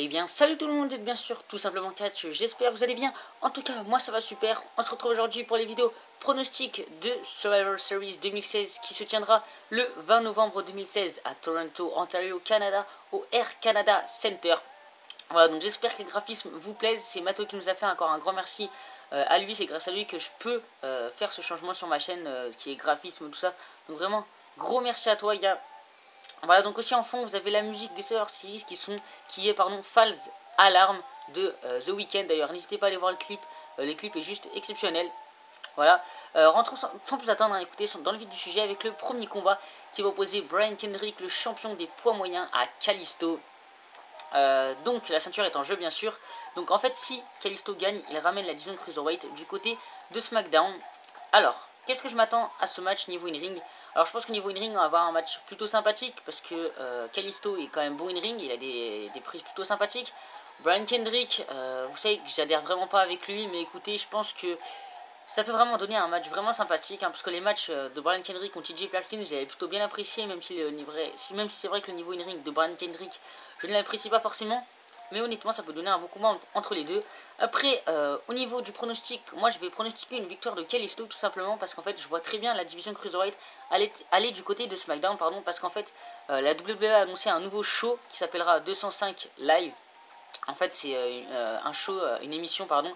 Eh bien salut tout le monde, et bien sûr tout simplement Catch, j'espère que vous allez bien. En tout cas moi ça va super. On se retrouve aujourd'hui pour les vidéos pronostics de Survivor Series 2016 qui se tiendra le 20 novembre 2016 à Toronto, Ontario, Canada, au Air Canada Center. Voilà, donc j'espère que les graphismes vous plaisent. C'est Mato qui nous a fait encore un grand merci à lui. C'est grâce à lui que je peux faire ce changement sur ma chaîne qui est graphisme, tout ça. Donc vraiment gros merci à toi. Voilà, donc aussi en fond vous avez la musique des Survivor Series qui est False Alarm de The Weeknd. D'ailleurs n'hésitez pas à aller voir le clip, le clip est juste exceptionnel. Voilà, rentrons sans plus attendre, hein, écoutez, dans le vif du sujet avec le premier combat qui va opposer Brian Kendrick, le champion des poids moyens, à Kalisto. Donc la ceinture est en jeu bien sûr. Donc en fait si Kalisto gagne, il ramène la division Cruiserweight du côté de SmackDown. Alors, qu'est-ce que je m'attends à ce match niveau in-ring? Alors je pense que niveau in-ring on va avoir un match plutôt sympathique parce que Kalisto est quand même bon in-ring, il a des prises plutôt sympathiques. Brian Kendrick, vous savez que j'adhère vraiment pas avec lui, mais écoutez, je pense que ça peut vraiment donner un match vraiment sympathique, hein, parce que les matchs de Brian Kendrick contre TJ Perkins, j'avais plutôt bien apprécié, même si c'est vrai que le niveau in-ring de Brian Kendrick, je ne l'apprécie pas forcément. Mais honnêtement, ça peut donner un bon combat entre les deux. Après, au niveau du pronostic, moi je vais pronostiquer une victoire de Kalisto tout simplement parce qu'en fait, je vois très bien la division Cruiserweight aller du côté de SmackDown, pardon, parce qu'en fait, la WWE a annoncé un nouveau show qui s'appellera 205 Live. En fait, c'est un show, une émission, pardon,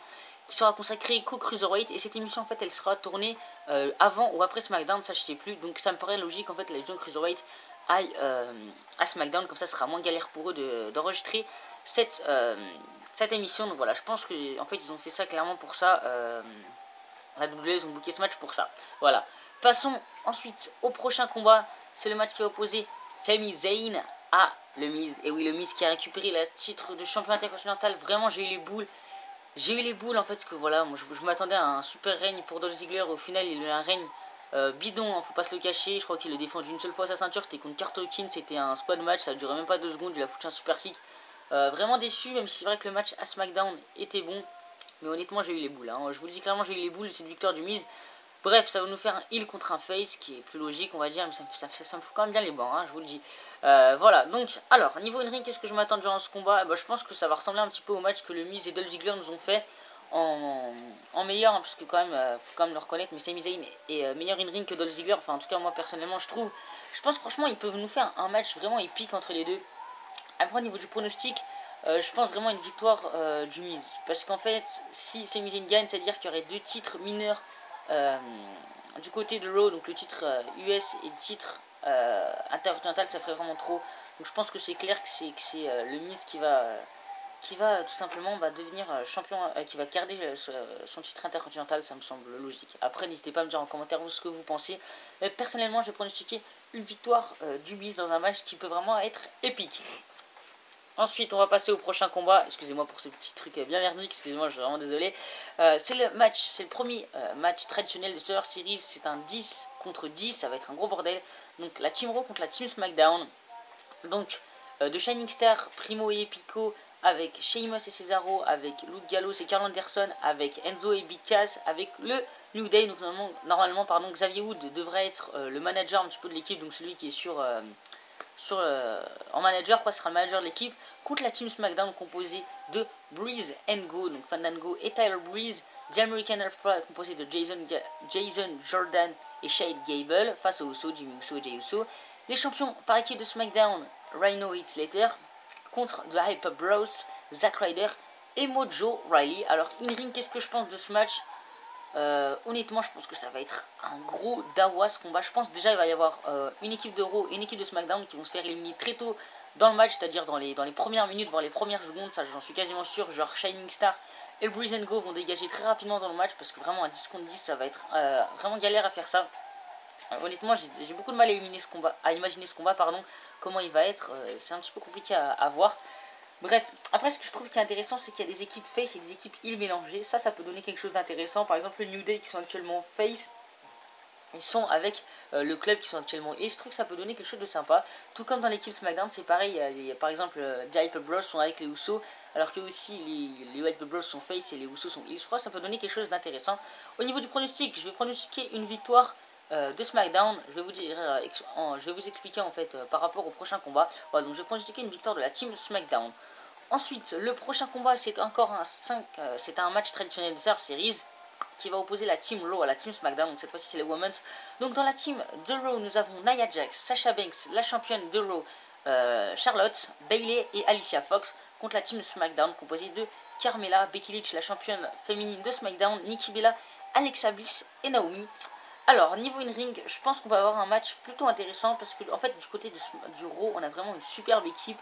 qui sera consacrée qu'au Cruiserweight. Et cette émission, en fait, elle sera tournée avant ou après SmackDown, ça je sais plus. Donc ça me paraît logique, en fait, la division Cruiserweight aille à SmackDown, comme ça ce sera moins galère pour eux d'enregistrer cette émission. Donc voilà, je pense que en fait ils ont fait ça clairement pour ça. La WWE, ils ont booké ce match pour ça. Voilà. Passons ensuite au prochain combat. C'est le match qui va opposer Sami Zayn à le Miz. Et oui, le Miz qui a récupéré le titre de champion intercontinental. Vraiment, j'ai eu les boules. J'ai eu les boules en fait, parce que voilà, moi je m'attendais à un super règne pour Dolph Ziggler. Au final, il a eu un règne bidon, hein, faut pas se le cacher. Je crois qu'il a défendu une seule fois sa ceinture, c'était contre Kurt Hawkins. C'était un squad match, ça a duré même pas 2 secondes. Il a foutu un super kick. Vraiment déçu, même si c'est vrai que le match à SmackDown était bon. Mais honnêtement, j'ai eu les boules. Hein. Je vous le dis clairement, j'ai eu les boules. C'est une victoire du Miz. Bref, ça va nous faire un heal contre un face qui est plus logique, on va dire, mais ça me fout quand même bien les bancs, hein, je vous le dis. Voilà, donc, alors, niveau in-ring, qu'est-ce que je m'attends durant ce combat? Je pense que ça va ressembler un petit peu au match que le Miz et Dolph Ziggler nous ont fait en meilleur, hein, parce que quand même, faut quand même le reconnaître, mais Sami Zayn est meilleur in-ring que Dolph Ziggler, enfin, en tout cas, moi, personnellement, je trouve. Je pense, franchement, ils peuvent nous faire un match vraiment épique entre les deux. Après, au niveau du pronostic, je pense vraiment à une victoire du Miz. Parce qu'en fait, si Sami Zayn gagne, c'est-à-dire qu'il y aurait 2 titres mineurs du côté de Raw, donc le titre US et le titre intercontinental, ça ferait vraiment trop. Donc je pense que c'est clair que c'est le Miz qui va tout simplement devenir champion, qui va garder son titre intercontinental, ça me semble logique. Après, n'hésitez pas à me dire en commentaire ce que vous pensez. Mais personnellement, je vais pronostiquer une victoire du Miz dans un match qui peut vraiment être épique. Ensuite, on va passer au prochain combat. Excusez-moi pour ce petit truc bien merdique, excusez-moi, je suis vraiment désolé. C'est le premier match traditionnel de Survivor Series. C'est un 10 contre 10, ça va être un gros bordel. Donc la Team Raw contre la Team SmackDown. Donc de Shining Star, Primo et Epico, avec Sheamus et Cesaro, avec Luke Gallows et Karl Anderson, avec Enzo et Big Cass, avec le New Day. Donc normalement Xavier Wood devrait être le manager un petit peu de l'équipe, donc celui qui est en manager, quoi, sera le manager de l'équipe, contre la Team SmackDown composée de Breeze and Go, donc Fandango et Tyler Breeze, The American Alpha composé de Jason Jordan et Shade Gable, face aux Uso, Jimmy Uso et Jey Uso, les champions par équipe de SmackDown, Rhino et Heath Slater, contre The Hype Bros, Zack Ryder et Mojo Riley. Alors, in-ring, qu'est-ce que je pense de ce match? Honnêtement, je pense que ça va être un gros dawa ce combat. Je pense déjà il va y avoir une équipe de Raw et une équipe de SmackDown qui vont se faire éliminer très tôt dans le match, c'est-à-dire dans les premières minutes, voire les premières secondes, ça j'en suis quasiment sûr. Genre Shining Star et Breeze and Go vont dégager très rapidement dans le match parce que vraiment à 10 contre 10 ça va être vraiment galère à faire ça. Honnêtement, j'ai beaucoup de mal à imaginer ce combat, pardon, comment il va être, c'est un petit peu compliqué à voir. Bref, après ce que je trouve qui est intéressant, c'est qu'il y a des équipes face et des équipes heel mélangées. Ça peut donner quelque chose d'intéressant. Par exemple, le New Day qui sont actuellement face, ils sont avec le club qui sont actuellement et je trouve que ça peut donner quelque chose de sympa. Tout comme dans l'équipe SmackDown, c'est pareil. Il y a par exemple, The Hype Bros sont avec les Usos, alors que aussi les Hype Bros sont face et les Usos sont heel. Je crois que ça peut donner quelque chose d'intéressant. Au niveau du pronostic, je vais pronostiquer une victoire de SmackDown. Je vais vous expliquer en fait par rapport au prochain combat. Voilà, donc je vais pronostiquer une victoire de la team SmackDown. Ensuite, le prochain combat, c'est encore c'est un match traditionnel de Survivor Series qui va opposer la Team Raw à la Team SmackDown. Donc cette fois-ci, c'est les Women's. Donc dans la Team de Raw, nous avons Nia Jax, Sasha Banks, la championne de Raw, Charlotte, Bayley et Alicia Fox contre la Team SmackDown composée de Carmella, Becky Lynch, la championne féminine de SmackDown, Nikki Bella, Alexa Bliss et Naomi. Alors, niveau in-ring, je pense qu'on va avoir un match plutôt intéressant parce que, en fait, du côté du Raw, on a vraiment une superbe équipe.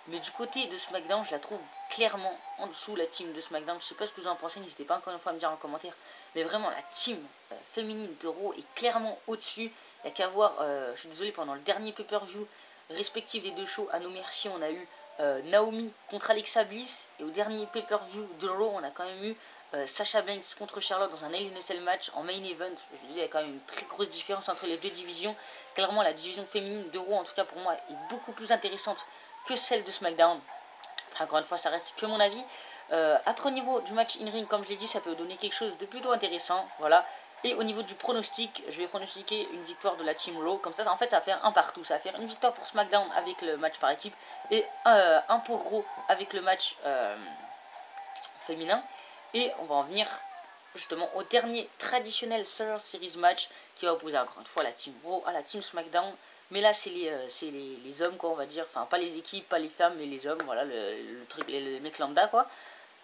Mais du côté de SmackDown, je la trouve clairement en dessous, la team de SmackDown. Je sais pas ce que vous en pensez, n'hésitez pas encore une fois à me dire en commentaire. Mais vraiment, la team féminine de Raw est clairement au-dessus. Il n'y a qu'à voir, je suis désolé, pendant le dernier pay-per-view respectif des deux shows, à nos merci, on a eu Naomi contre Alexa Bliss. Et au dernier pay-per-view de Raw, on a quand même eu Sasha Banks contre Charlotte dans un Hell in a Cell match en main event. Je disais, il y a quand même une très grosse différence entre les deux divisions. Clairement, la division féminine de Raw, en tout cas pour moi, est beaucoup plus intéressante que celle de SmackDown. Encore une fois, ça reste que mon avis. Après, au niveau du match in-ring, comme je l'ai dit, ça peut donner quelque chose de plutôt intéressant. Voilà. Et au niveau du pronostic, je vais pronostiquer une victoire de la Team Raw. Comme ça, en fait, ça va faire un partout. Ça va faire une victoire pour SmackDown avec le match par équipe et un pour Raw avec le match féminin. Et on va en venir justement au dernier traditionnel Survivor Series match qui va opposer encore une fois la Team Raw à la Team SmackDown. Mais là, c'est les hommes, quoi, on va dire. Enfin, pas les équipes, pas les femmes, mais les hommes. Voilà, le truc, les mecs lambda, quoi.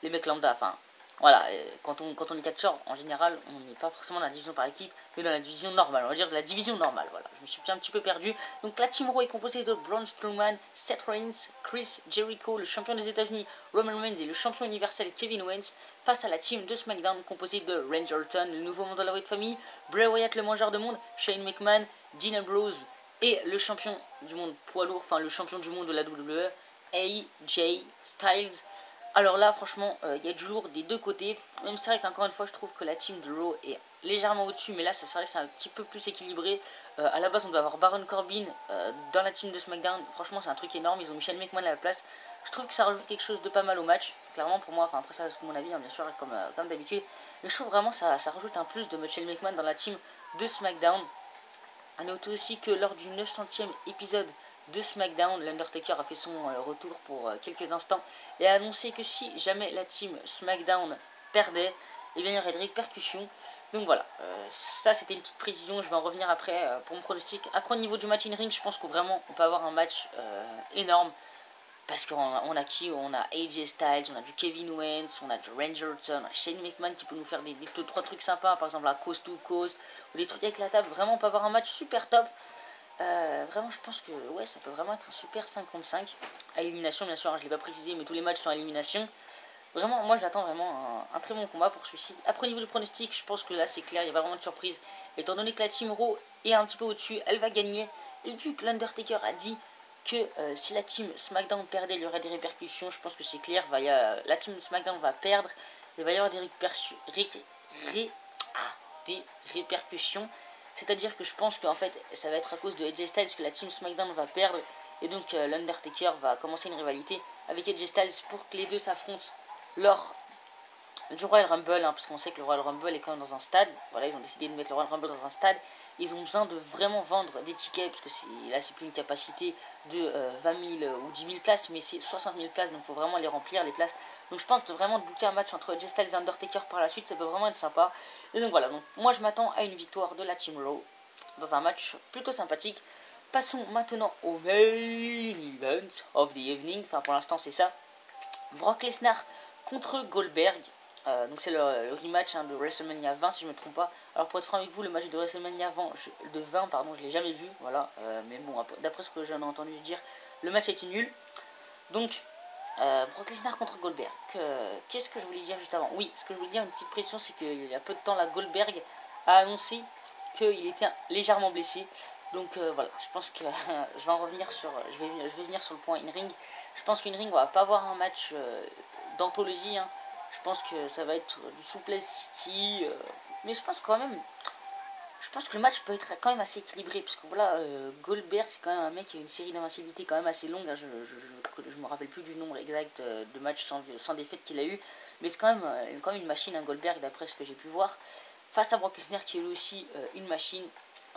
Les mecs lambda, enfin, voilà. Quand on est catcheur, en général, on n'est pas forcément dans la division par équipe, mais dans la division normale. On va dire de la division normale, voilà. Je me suis un petit peu perdu. Donc, la Team Raw est composée de Braun Strowman, Seth Rollins, Chris Jericho, le champion des États-Unis, Roman Reigns et le champion universel Kevin Owens, face à la team de SmackDown composée de Randy Orton, le nouveau monde de la famille, Bray Wyatt, le mangeur de monde, Shane McMahon, Dean Ambrose, et le champion du monde poids lourd, enfin le champion du monde de la WWE, AJ Styles. Alors là, franchement, il y a du lourd des deux côtés. Même c'est vrai qu'encore une fois, je trouve que la team de Raw est légèrement au-dessus. Mais là, c'est vrai que c'est un petit peu plus équilibré. À la base, on doit avoir Baron Corbin dans la team de SmackDown. Franchement, c'est un truc énorme. Ils ont Michel McMahon à la place. Je trouve que ça rajoute quelque chose de pas mal au match. Clairement, pour moi, enfin après ça, c'est mon avis, hein, bien sûr, comme d'habitude. Mais je trouve vraiment ça rajoute un plus de Michel McMahon dans la team de SmackDown. A noter aussi que lors du 900e épisode de SmackDown, l'Undertaker a fait son retour pour quelques instants et a annoncé que si jamais la team SmackDown perdait, eh bien, il y aurait des répercussions. Donc voilà, ça c'était une petite précision, je vais en revenir après pour mon pronostic. Après au niveau du match in ring, je pense qu'on vraiment on peut avoir un match énorme. Parce qu'on a qui? On a AJ Styles, on a du Kevin Owens, on a du Randy Orton, on a Shane McMahon qui peut nous faire des 2-3 trucs sympas, par exemple la Coast to Coast, ou des trucs avec la table. Vraiment, on peut avoir un match super top. Vraiment, je pense que ouais, ça peut vraiment être un super 5 contre 5. À élimination, bien sûr, hein, je ne l'ai pas précisé, mais tous les matchs sont à élimination. Vraiment, moi j'attends vraiment un très bon combat pour celui-ci. Après, au niveau du pronostic, je pense que là c'est clair, il y a vraiment de surprise. Étant donné que la Team Raw est un petit peu au-dessus, elle va gagner. Et vu que l'Undertaker a dit que si la team SmackDown perdait, il y aurait des répercussions. Je pense que c'est clair. La team SmackDown va perdre. Il va y avoir des répercussions. C'est-à-dire que je pense qu'en fait, ça va être à cause de AJ Styles que la team SmackDown va perdre. Et donc l'Undertaker va commencer une rivalité avec AJ Styles pour que les deux s'affrontent lors du Royal Rumble, hein, parce qu'on sait que le Royal Rumble est quand même dans un stade. Voilà, ils ont décidé de mettre le Royal Rumble dans un stade. Ils ont besoin de vraiment vendre des tickets, parce que là c'est plus une capacité de 20 000 ou 10 000 places, mais c'est 60 000 places, donc il faut vraiment les remplir les places. Donc je pense de vraiment booker un match entre AJ Styles et Undertaker par la suite, ça peut vraiment être sympa. Et donc voilà, donc moi je m'attends à une victoire de la Team Raw dans un match plutôt sympathique. Passons maintenant au main event of the evening, enfin pour l'instant c'est ça. Brock Lesnar contre Goldberg. Donc c'est le rematch de WrestleMania 20 si je ne me trompe pas. Alors pour être franc avec vous, le match de WrestleMania 20, je l'ai jamais vu, voilà. Mais bon, d'après ce que j'en ai entendu dire, le match a été nul. Donc Brock Lesnar contre Goldberg. Qu'est-ce que je voulais dire juste avant? Oui, ce que je voulais dire, une petite pression, c'est qu'il y a peu de temps, la Goldberg a annoncé qu'il était légèrement blessé. Donc voilà, je pense que je vais en revenir sur, je vais venir sur le point in-ring. Je pense qu'in-ring, on va pas avoir un match d'anthologie, hein. Je pense que ça va être du Suplex City, mais je pense quand même, je pense que le match peut être quand même assez équilibré, parce que voilà, Goldberg c'est quand même un mec qui a une série d'invincibilité quand même assez longue, hein. Je me rappelle plus du nombre exact de matchs sans défaite qu'il a eu, mais c'est quand même une machine, hein, Goldberg, d'après ce que j'ai pu voir, face à Brock Lesnar qui est lui aussi une machine.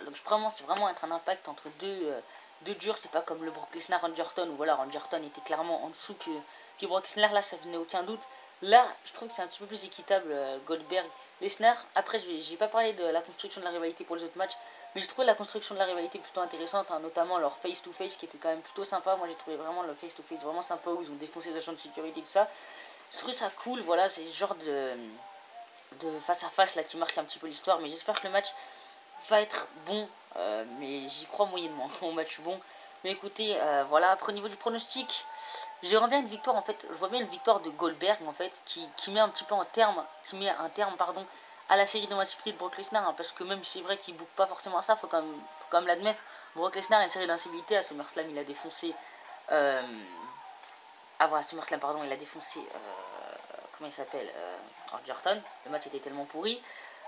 Donc c'est vraiment être un impact entre deux durs, c'est pas comme le Brock Lesnar Randy Orton, où voilà, Randy Orton était clairement en dessous puis Brock Lesnar, là, ça venait aucun doute. Là, je trouve que c'est un petit peu plus équitable, Goldberg, Lesnar. Après, j'ai pas parlé de la construction de la rivalité pour les autres matchs, mais j'ai trouvé la construction de la rivalité plutôt intéressante, hein, notamment leur face-to-face qui était quand même plutôt sympa. Moi, j'ai trouvé vraiment le face-to-face vraiment sympa où ils ont défoncé les agents de sécurité et tout ça. Je trouve ça cool, voilà, c'est ce genre de face-à-face là qui marque un petit peu l'histoire, mais j'espère que le match va être bon, mais j'y crois moyennement au match bon. Mais écoutez, voilà, après au niveau du pronostic, j'aimerais bien une victoire en fait, je vois bien une victoire de Goldberg en fait, qui met un petit peu en terme, qui met un terme pardon, à la série d'invincibilité de Brock Lesnar, hein, parce que même si c'est vrai qu'il boucle pas forcément ça, faut quand même l'admettre, Brock Lesnar a une série d'invincibilité, à SummerSlam il a défoncé, voilà, SummerSlam pardon, il a défoncé, comment il s'appelle, Randy Orton, le match était tellement pourri,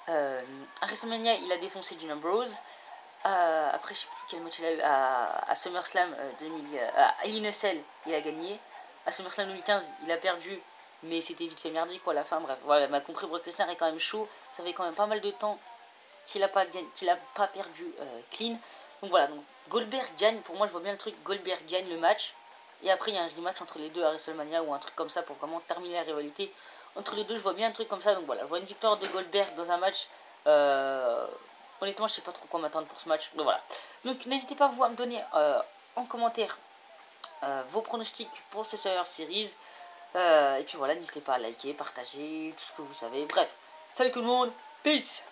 à WrestleMania il a défoncé Dean Ambrose. Après, je sais plus quel match il a eu à SummerSlam 2000, à Hell in a Cell, il a gagné. À SummerSlam 2015, il a perdu, mais c'était vite fait merdique quoi, à la fin. Bref, voilà, m'a compris, Brock Lesnar est quand même chaud. Ça fait quand même pas mal de temps qu'il a pas perdu clean. Donc voilà, donc Goldberg gagne. Pour moi, je vois bien le truc. Goldberg gagne le match. Et après, il y a un rematch entre les deux à WrestleMania ou un truc comme ça pour vraiment terminer la rivalité. Entre les deux, je vois bien un truc comme ça. Donc voilà, je vois une victoire de Goldberg dans un match. Honnêtement, je sais pas trop quoi m'attendre pour ce match. Donc voilà. Donc n'hésitez pas vous à me donner en commentaire vos pronostics pour ces Survivor Series. Et puis voilà, n'hésitez pas à liker, partager, tout ce que vous savez. Bref, salut tout le monde, peace.